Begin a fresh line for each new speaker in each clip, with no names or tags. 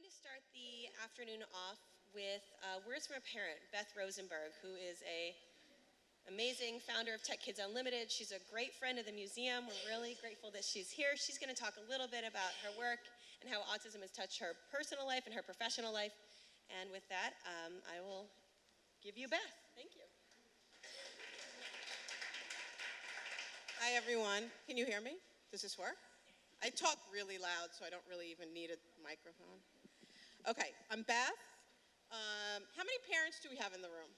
going to start the afternoon off with words from a parent, Beth Rosenberg, who is an amazing founder of TechKids Unlimited. She's a great friend of the museum. We're really grateful that she's here. She's going to talk a little bit about her work and how autism has touched her personal life and her professional life. And with that, I will give you Beth. Thank you.
Hi, everyone. Can you hear me? Does this work? I talk really loud, so I don't really even need a microphone. Okay, I'm Beth. How many parents do we have in the room?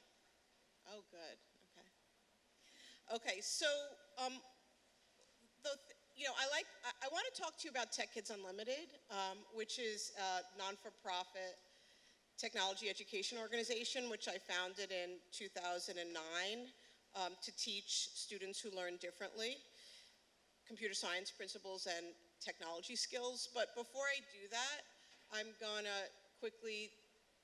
Oh, good. Okay, so I want to talk to you about TechKids Unlimited, which is a non-for-profit technology education organization, which I founded in 2009 to teach students who learn differently computer science principles and technology skills. But before I do that, I'm gonna quickly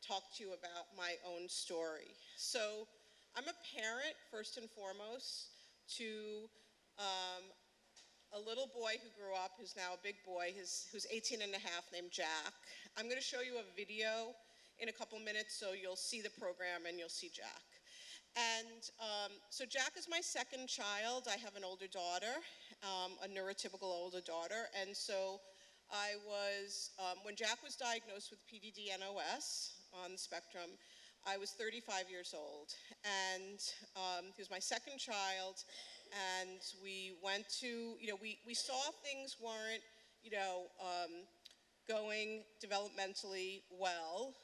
talk to you about my own story. So I'm a parent, first and foremost, to a little boy who grew up, who's now a big boy, who's 18 and a half, named Jack. I'm gonna show you a video in a couple minutes, so you'll see the program and you'll see Jack. And so Jack is my second child. I have an older daughter, a neurotypical older daughter. And so I was, when Jack was diagnosed with PDD-NOS on the spectrum, I was 35 years old. And he was my second child. And we went to, we saw things weren't, going developmentally well.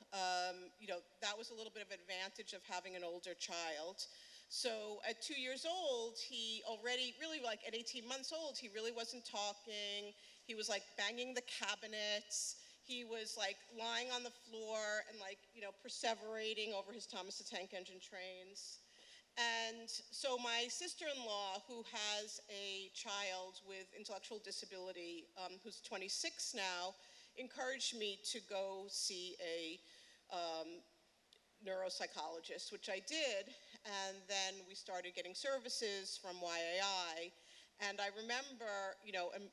That was a little bit of an advantage of having an older child. So at 2 years old, he already, really like at 18 months old, he really wasn't talking. He was like banging the cabinets. He was like lying on the floor and like, perseverating over his Thomas the Tank Engine trains. And so my sister-in-law, who has a child with intellectual disability, who's 26 now, encouraged me to go see a neuropsychologist, which I did, and then we started getting services from YAI. And I remember,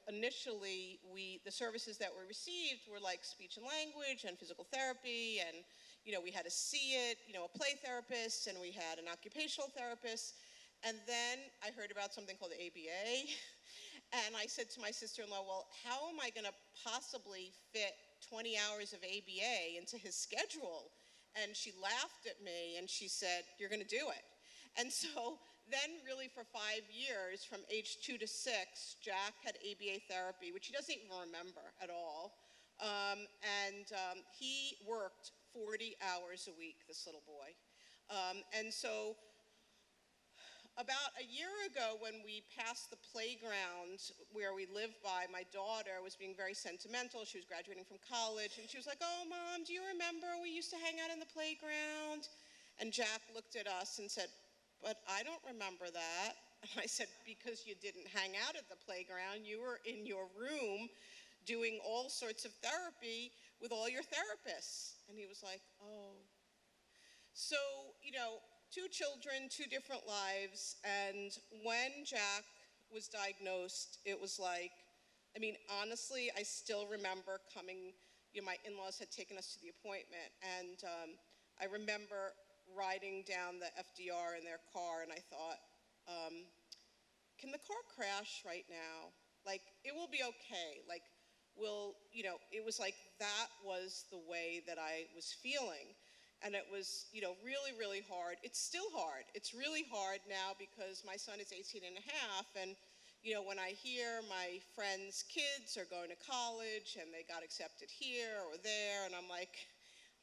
initially the services that we received were like speech and language and physical therapy, and we had to see it, a play therapist, and we had an occupational therapist. And then I heard about something called the ABA, and I said to my sister-in-law, well, how am I going to possibly fit 20 hours of ABA into his schedule? And she laughed at me, and she said, you're going to do it. And so then really for 5 years, from age 2 to 6, Jack had ABA therapy, which he doesn't even remember at all. He worked 40 hours a week, this little boy. And so about a year ago, when we passed the playground where we live by, my daughter was being very sentimental. She was graduating from college, and she was like, oh, Mom, do you remember we used to hang out in the playground? And Jack looked at us and said, but I don't remember that. And I said, because you didn't hang out at the playground. You were in your room doing all sorts of therapy with all your therapists. And he was like, oh. So, 2 children, 2 different lives, and when Jack was diagnosed, it was like, honestly, I still remember coming, my in-laws had taken us to the appointment, and I remember riding down the FDR in their car, and I thought, can the car crash right now? Like, it will be okay. Like, it was like that was the way that I was feeling. And it was, really, really hard. It's still hard. It's really hard now because my son is 18 and a half, and, when I hear my friends' kids are going to college and they got accepted here or there, and I'm like,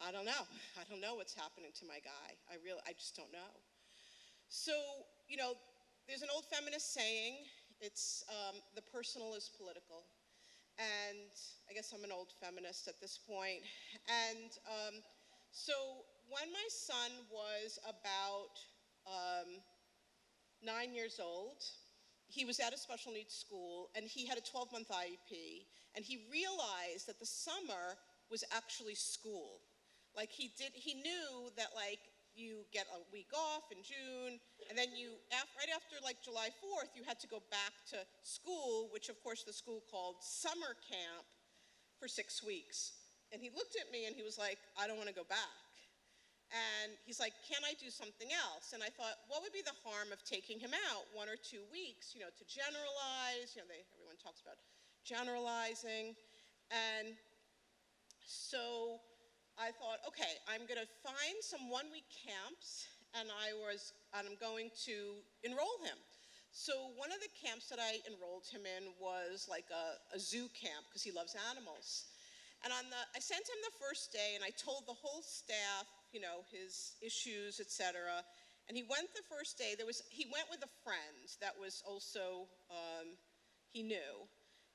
I don't know. I don't know what's happening to my guy. I just don't know. So, there's an old feminist saying, it's the personal is political. And I guess I'm an old feminist at this point. And so when my son was about 9 years old, he was at a special needs school, and he had a 12-month IEP, and he realized that the summer was actually school. Like he knew that like you get a week off in June, and then right after like July 4th, you had to go back to school, which of course the school called summer camp for 6 weeks. And he looked at me and he was like, I don't want to go back. And he's like, can I do something else? And I thought, what would be the harm of taking him out 1 or 2 weeks, to generalize? Everyone talks about generalizing. And so I thought, okay, I'm going to find some 1-week camps, and I'm going to enroll him. So one of the camps that I enrolled him in was like a zoo camp, because he loves animals. And I sent him the first day, and I told the whole staff, his issues, etc. And he went the first day. He went with a friend that was also, he knew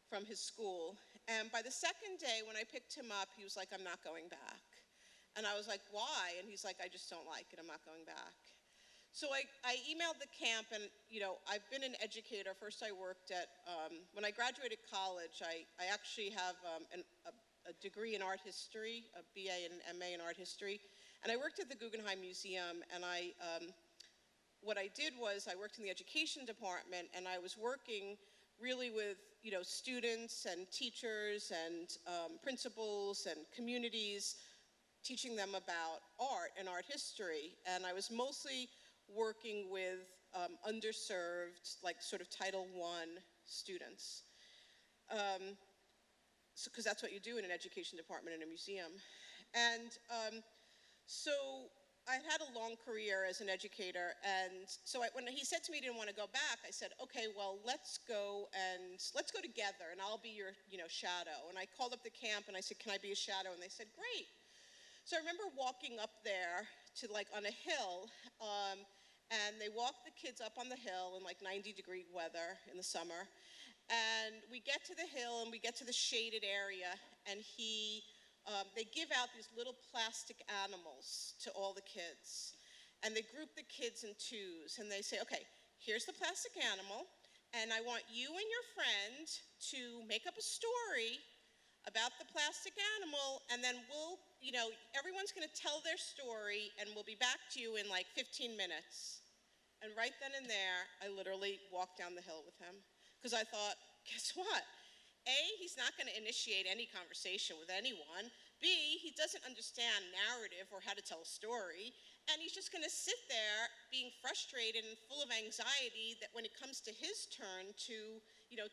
from his school. And by the second day, when I picked him up, he was like, I'm not going back. And I was like, why? And he's like, I just don't like it. I'm not going back. So I emailed the camp, and I've been an educator. First I worked at, when I graduated college, I actually have a degree in art history, a BA and MA in art history, and I worked at the Guggenheim Museum, and what I did was I worked in the education department, and I was working really with students and teachers and principals and communities, teaching them about art and art history. And I was mostly working with underserved, like sort of Title I students. Because that's what you do in an education department in a museum. And so I had a long career as an educator, and so when he said to me he didn't want to go back, I said, okay, well, let's go together, and I'll be your shadow. And I called up the camp, and I said, can I be a shadow? And they said, great. So I remember walking up there to on a hill, and they walked the kids up on the hill in 90-degree weather in the summer. And we get to the hill, and we get to the shaded area, and they give out these little plastic animals to all the kids. And they group the kids in twos, and they say, okay, here's the plastic animal, and I want you and your friend to make up a story about the plastic animal, and then everyone's gonna tell their story, and we'll be back to you in 15 minutes. And right then and there, I literally walked down the hill with him. Because I thought, guess what? A, he's not going to initiate any conversation with anyone. B, he doesn't understand narrative or how to tell a story. And he's just going to sit there being frustrated and full of anxiety that when it comes to his turn to,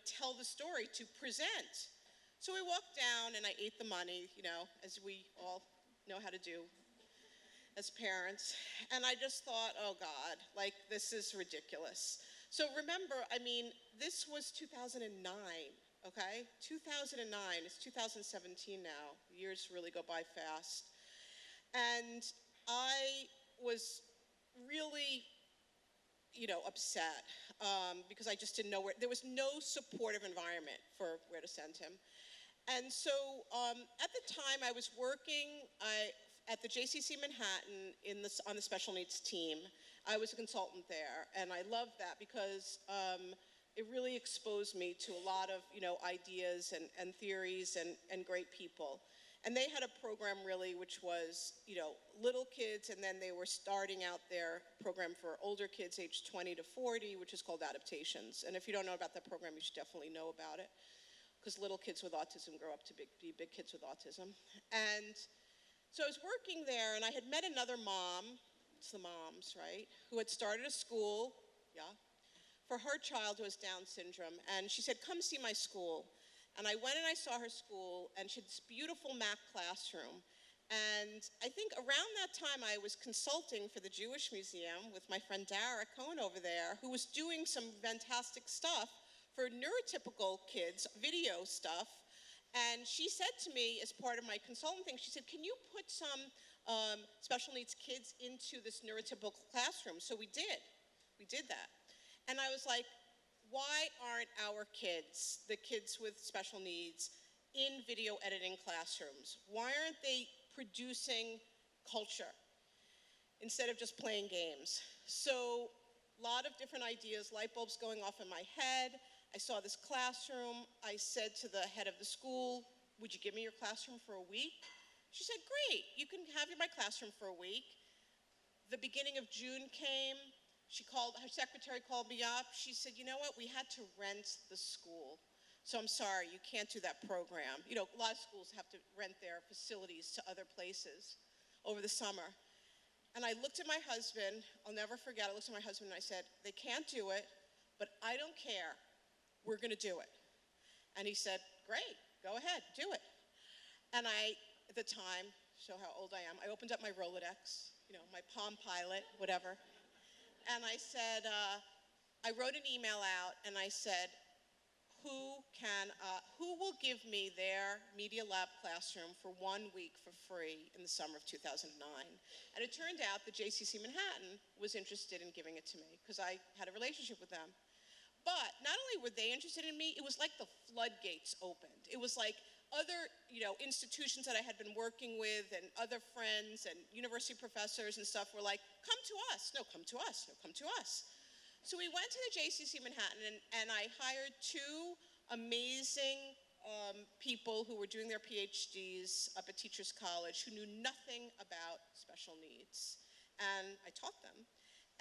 tell the story, to present. So we walked down, and I ate the money, as we all know how to do as parents. And I just thought, oh God, this is ridiculous. So remember, this was 2009, okay? 2009, it's 2017 now. Years really go by fast. And I was really, upset because I just didn't know there was no supportive environment for where to send him. And so at the time I was working at the JCC Manhattan on the special needs team. I was a consultant there, and I loved that because it really exposed me to a lot of ideas and theories and great people. And they had a program really which was little kids, and then they were starting out their program for older kids aged 20 to 40, which is called Adaptations. And if you don't know about that program, you should definitely know about it, because little kids with autism grow up to be big kids with autism. And so I was working there, and I had met another mom. It's the moms, right? Who had started a school, for her child who has Down syndrome. And she said, come see my school. And I went and I saw her school, and she had this beautiful Mac classroom. And I think around that time I was consulting for the Jewish Museum with my friend Dara Cohen over there, who was doing some fantastic stuff for neurotypical kids, video stuff. And she said to me, as part of my consulting thing, she said, can you put some special needs kids into this neurotypical classroom? So we did that. And I was like, why aren't our kids, the kids with special needs, in video editing classrooms? Why aren't they producing culture instead of just playing games? So a lot of different ideas, light bulbs going off in my head. I saw this classroom. I said to the head of the school, would you give me your classroom for a week? She said, great, you can have my classroom for a week. The beginning of June came. Her secretary called me up. She said, you know what, we had to rent the school So I'm sorry, you can't do that program. You know, a lot of schools have to rent their facilities to other places over the summer. And I looked at my husband, I'll never forget, I looked at my husband and I said, they can't do it, but I don't care, we're gonna do it. And he said, great, go ahead, do it. And I, at the time, show how old I am, I opened up my Rolodex, you know, my Palm Pilot, whatever. And I said, I wrote an email out and I said, who will give me their Media Lab classroom for 1 week for free in the summer of 2009? And it turned out that JCC Manhattan was interested in giving it to me because I had a relationship with them. But not only were they interested in me, it was like the floodgates opened. It was like other, institutions that I had been working with and other friends and university professors and stuff were like, come to us, no, come to us, no, come to us. So we went to the JCC Manhattan and I hired two amazing people who were doing their PhDs up at Teachers College who knew nothing about special needs. And I taught them.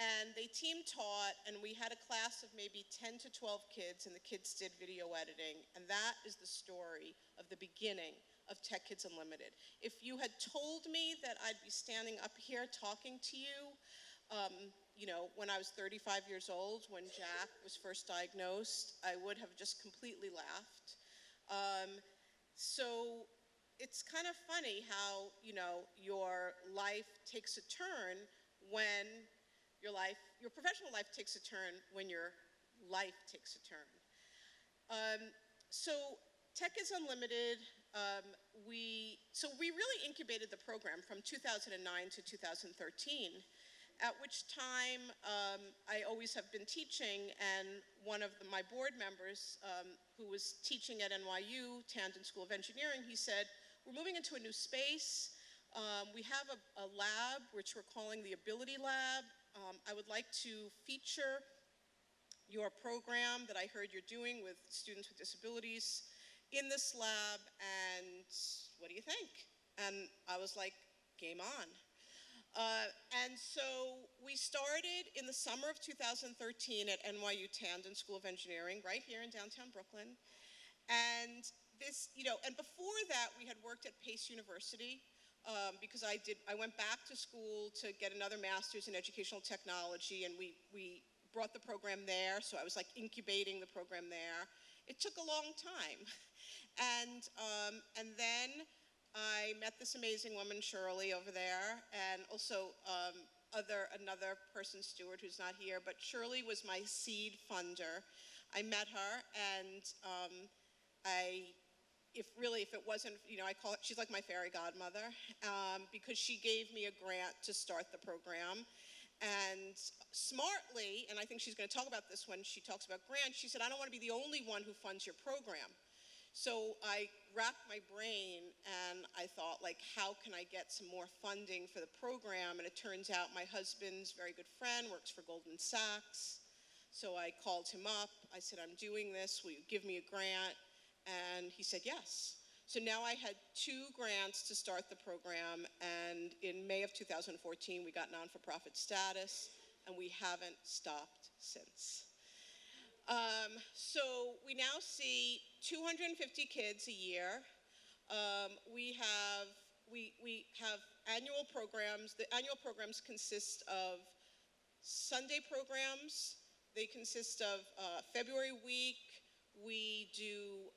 And they team taught, and we had a class of maybe 10 to 12 kids, and the kids did video editing. And that is the story of the beginning of TechKids Unlimited. If you had told me that I'd be standing up here talking to you, when I was 35 years old, when Jack was first diagnosed, I would have just completely laughed. So it's kind of funny how, your life takes a turn when your professional life takes a turn when your life takes a turn. So TechKids Unlimited, we really incubated the program from 2009 to 2013, at which time I always have been teaching, and one of my board members who was teaching at NYU-Tandon School of Engineering, he said, we're moving into a new space. We have a lab, which we're calling the Ability Lab. I would like to feature your program that I heard you're doing with students with disabilities in this lab, and what do you think? And I was like, game on. And so we started in the summer of 2013 at NYU-Tandon School of Engineering, right here in downtown Brooklyn. And this, and before that, we had worked at Pace University, because I went back to school to get another master's in educational technology, and we brought the program there, so I was like incubating the program there. It took a long time. And then I met this amazing woman, Shirley, over there, and also another person, Stuart, who's not here, but Shirley was my seed funder. I met her, and if it wasn't, I call it, she's like my fairy godmother, because she gave me a grant to start the program. And smartly, and I think she's going to talk about this when she talks about grants, she said, I don't want to be the only one who funds your program. So I racked my brain and I thought, like, how can I get some more funding for the program? And it turns out my husband's very good friend works for Goldman Sachs. So I called him up. I said, I'm doing this. Will you give me a grant? And he said yes. So now I had 2 grants to start the program, and in May of 2014, we got non-for-profit status, and we haven't stopped since. So we now see 250 kids a year. We have annual programs. The annual programs consist of Sunday programs. They consist of February week. We do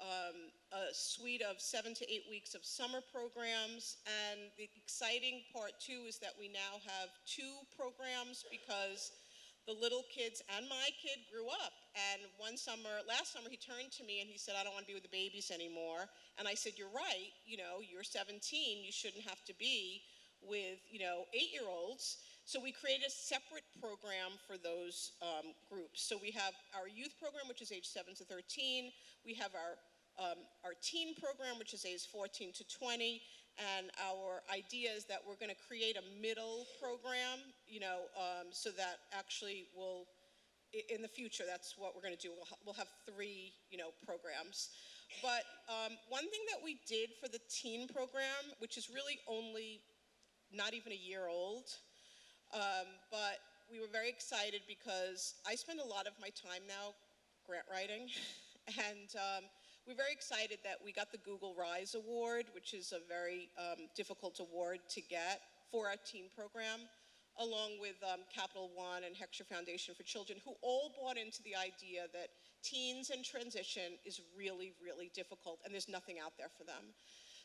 a suite of 7 to 8 weeks of summer programs, and the exciting part too is that we now have 2 programs because the little kids and my kid grew up, and last summer he turned to me and he said, I don't want to be with the babies anymore. And I said, you're right, you're 17, you shouldn't have to be with 8-year-olds. So we created a separate program for those groups. So we have our youth program, which is age 7 to 13. We have our teen program, which is age 14 to 20. And our idea is that we're going to create a middle program, so that actually will, in the future, that's what we're going to do. We'll have 3, programs. But one thing that we did for the teen program, which is really only not even a year old, but we were very excited because I spend a lot of my time now grant writing, and We're very excited that we got the Google Rise Award, which is a very difficult award to get for our teen program, along with Capital One and Heckscher Foundation for Children, who all bought into the idea that teens and transition is really, really difficult, and there's nothing out there for them.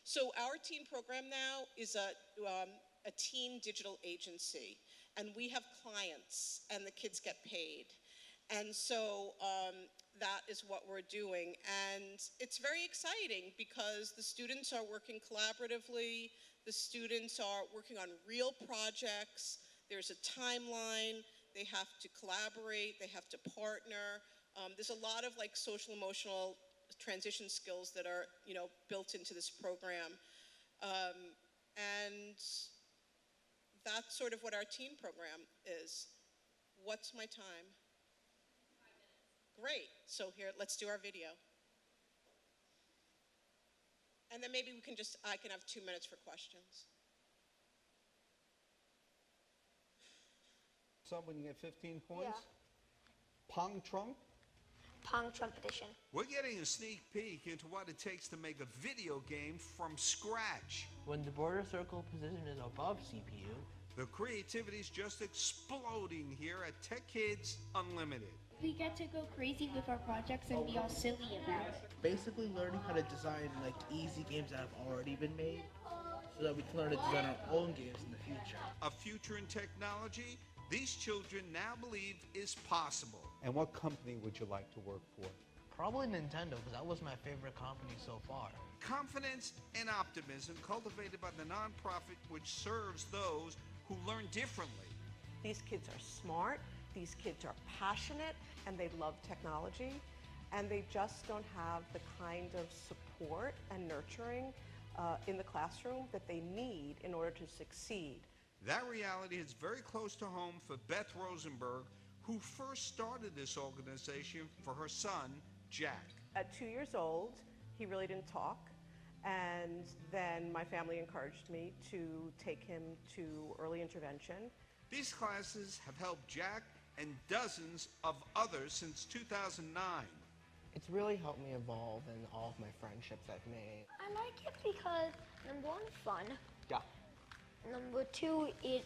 So our teen program now is a teen digital agency, and we have clients, and the kids get paid. And so that is what we're doing. And it's very exciting because the students are working collaboratively, the students are working on real projects, there's a timeline, they have to collaborate, they have to partner. There's a lot of like social emotional transition skills that are, you know, built into this program. And that's sort of what our teen program is. What's my time? 5 minutes. Great, so here, let's do our video. And then maybe I can have 2 minutes for questions.
When you get 15 points?
Yeah.
Pong Trump?
Pong Trump Edition.
We're getting a sneak peek into what it takes to make a video game from scratch.
When the border circle position is above CPU,
the creativity's just exploding here at TechKids Unlimited.
We get to go crazy with our projects and be all silly about it.
Basically learning how to design like easy games that have already been made so that we can learn to design our own games in the future.
A future in technology these children now believe is possible.
And what company would you like to work for?
probably Nintendo, because that was my favorite company so far.
Confidence and optimism cultivated by the nonprofit which serves those who learn differently.
These kids are smart, these kids are passionate, and they love technology, and they just don't have the kind of support and nurturing in the classroom that they need in order to succeed.
That reality is very close to home for Beth Rosenberg, who first started this organization for her son, Jack.
At 2 years old, he really didn't talk, and then my family encouraged me to take him to early intervention.
These classes have helped Jack and dozens of others since 2009.
It's really helped me evolve in all of my friendships I've made.
I like it because, number one, fun.
Yeah.
Number two, it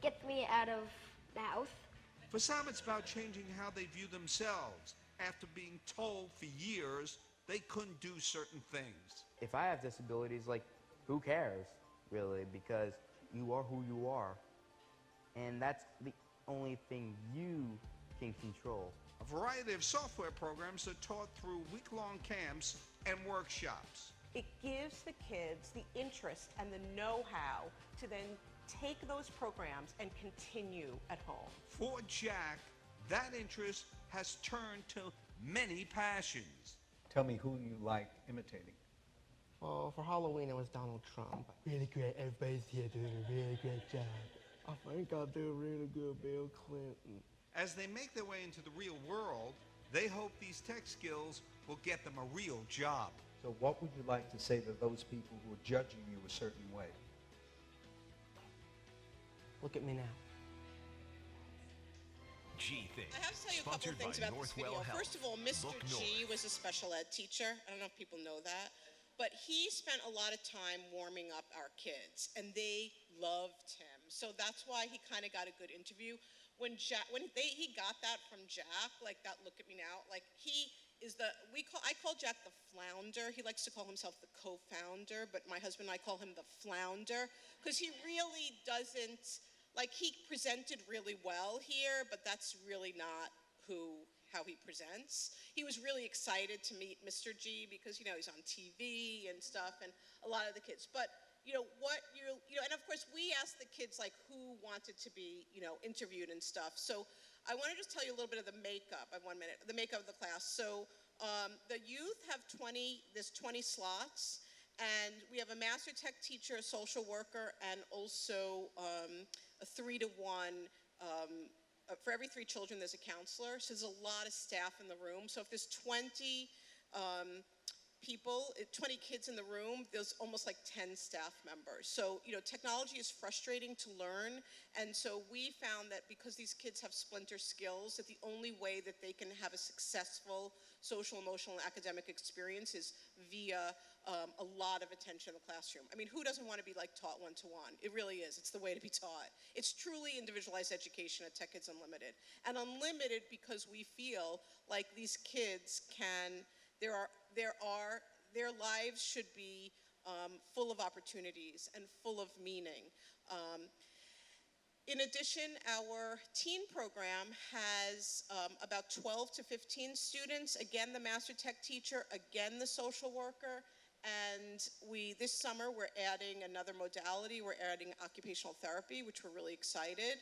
gets me out of the house.
For some, it's about changing how they view themselves after being told for years they couldn't do certain things.
If I have disabilities, who cares, really? Because you are who you are. And that's the only thing you can control.
A variety of software programs are taught through week-long camps and workshops.
It gives the kids the interest and the know-how to then take those programs and continue at home.
For Jack, that interest has turned to many passions.
Tell me who you like imitating.
Well, for Halloween, it was Donald Trump. Really great. Everybody's here doing a really great job. I think I'll do really good Bill Clinton.
As they make their way into the real world, they hope these tech skills will get them a real job.
So what would you like to say to those people who are judging you a certain way?
Look at me now.
I have to tell you a couple of things about this video. First of all, Mr. G was a special ed teacher. I don't know if people know that. But he spent a lot of time warming up our kids, and they loved him. So that's why he kind of got a good interview. When he got that from Jack, like that look at me now, like he is I call Jack the Flounder. He likes to call himself the co-founder, but my husband and I call him the Flounder, because he really doesn't, he presented really well here, but that's really not how he presents. He was really excited to meet Mr. G because, he's on TV and stuff, and a lot of the kids. But, and of course we asked the kids who wanted to be, interviewed and stuff. So I want to just tell you a little bit of the makeup. I have 1 minute. The makeup of the class. So the youth have 20 slots, and we have a master tech teacher, a social worker, and also a 3-to-1. For every 3 children, there's a counselor. So there's a lot of staff in the room. So if there's 20 people, 20 kids in the room, there's almost like 10 staff members. So, technology is frustrating to learn. And so we found that because these kids have splinter skills, that the only way that they can have a successful social, emotional, and academic experience is via a lot of attention in the classroom. I mean, who doesn't want to be like taught one-to-one? It really is. It's the way to be taught. It's truly individualized education at TechKids Unlimited. And unlimited because we feel like these kids can, their lives should be full of opportunities and full of meaning. In addition, our teen program has about 12 to 15 students. Again, the master tech teacher, again, the social worker. And this summer, we're adding another modality. We're adding occupational therapy, which we're really excited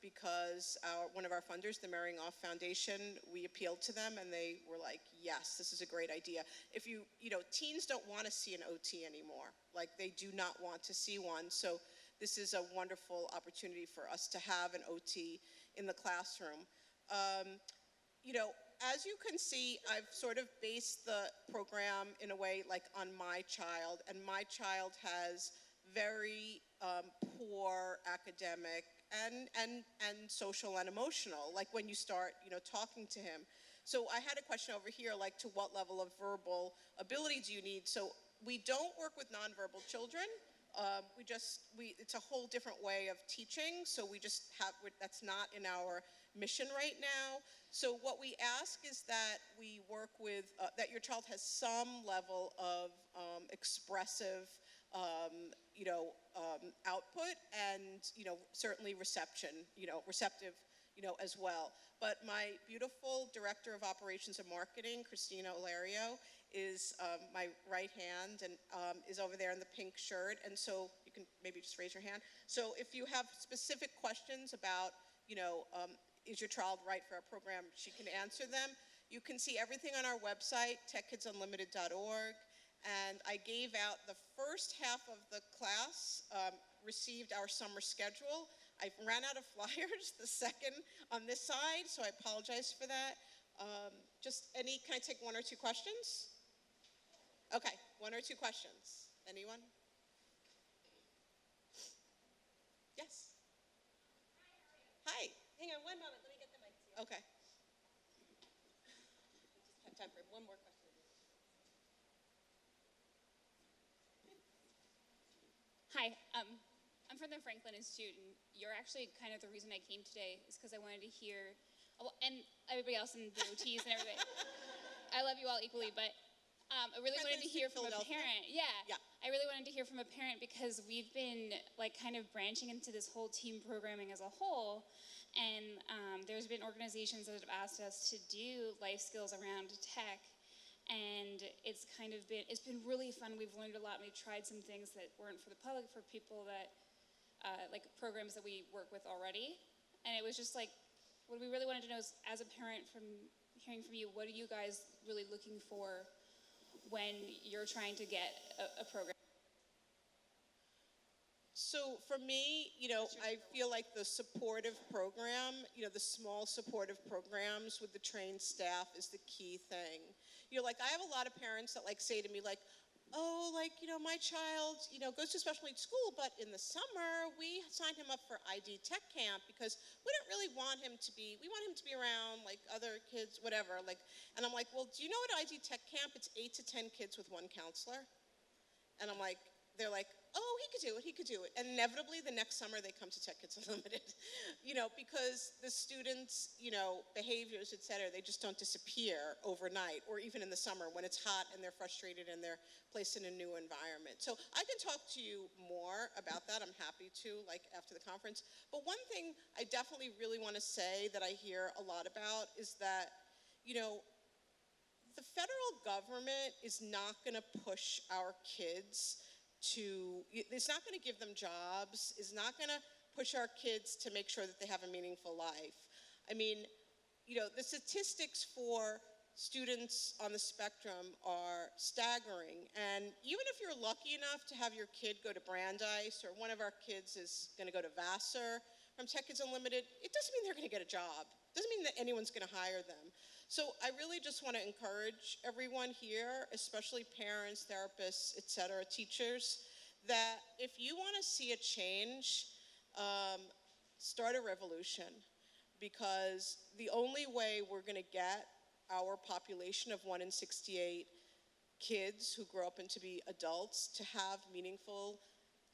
because one of our funders, the Marrying Off Foundation, we appealed to them and they were like, yes, this is a great idea. If teens don't want to see an OT anymore. Like, they do not want to see one. So this is a wonderful opportunity for us to have an OT in the classroom. As you can see, I've sort of based the program in a way like on my child, and my child has very poor academic and social and emotional, like when you start, talking to him. So I had a question over here, like, to what level of verbal ability do you need? So we don't work with nonverbal children. It's a whole different way of teaching, so that's not in our mission right now. So what we ask is that we work with, that your child has some level of expressive, output and, certainly receptive, as well. But my beautiful Director of Operations and Marketing, Christina Olario, is my right hand and is over there in the pink shirt. And so you can maybe just raise your hand. So if you have specific questions about, is your child right for our program, she can answer them. You can see everything on our website, techkidsunlimited.org. And I gave out the first half of the class, received our summer schedule. I ran out of flyers, the second on this side, so I apologize for that. Can I take one or two questions? Okay, one or two questions. Anyone? Yes. Hi.
Hang on one moment, let me get the mic to you.
Okay.
Just have time for one more question.
Hi, I'm from the Franklin Institute, and you're actually kind of the reason I came today, is because I wanted to hear, and everybody else in the OTs and everybody. I love you all equally, but I really wanted to hear from a parent. Yeah, I really wanted to hear from a parent because we've been kind of branching into this whole team programming as a whole, and there's been organizations that have asked us to do life skills around tech. And it's been really fun. We've learned a lot. We've tried some things that weren't for the public, for people that, like programs that we work with already. And it was just like, what we really wanted to know is, as a parent, from hearing from you, what are you guys really looking for when you're trying to get a program?
So for me, I feel like the supportive program, the small supportive programs with the trained staff is the key thing. I have a lot of parents that say to me, oh, my child, goes to special needs school, but in the summer we signed him up for ID Tech Camp because we don't really want him to be, we want him to be around other kids, whatever. And I'm like, well, do you know what ID Tech Camp? It's 8 to 10 kids with one counselor. And I'm like, they're like, oh, he could do it. And inevitably, the next summer, they come to TechKids Unlimited, because the students, behaviors, et cetera, they just don't disappear overnight, or even in the summer when it's hot and they're frustrated and they're placed in a new environment. So I can talk to you more about that. I'm happy to, after the conference. But one thing I definitely really want to say that I hear a lot about is that, the federal government is not going to push our kids it's not going to give them jobs, it's not going to push our kids to make sure that they have a meaningful life. I mean, the statistics for students on the spectrum are staggering. And even if you're lucky enough to have your kid go to Brandeis, or one of our kids is going to go to Vassar, from TechKids Unlimited, it doesn't mean they're going to get a job. It doesn't mean that anyone's going to hire them. So I really just want to encourage everyone here, especially parents, therapists, et cetera, teachers, that if you want to see a change, start a revolution, because the only way we're going to get our population of 1 in 68 kids who grow up into be adults to have meaningful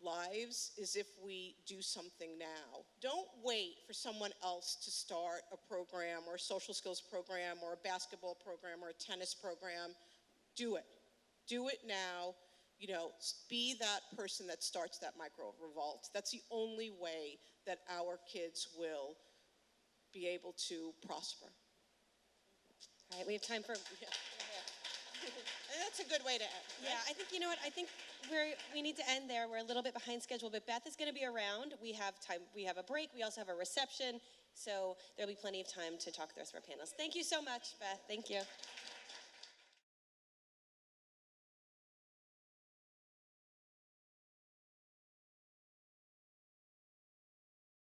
lives is if we do something now. Don't wait for someone else to start a program or a social skills program or a basketball program or a tennis program. Do it. Do it now. You know, be that person that starts that micro revolt. That's the only way that our kids will be able to prosper.
All right, we have time for...
And that's a good way to end. Right?
Yeah, I think, you know what, I think we need to end there. We're a little bit behind schedule, but Beth is going to be around. We have time. We have a break. We also have a reception. So there'll be plenty of time to talk to the rest of our panelists. Thank you so much, Beth. Thank you.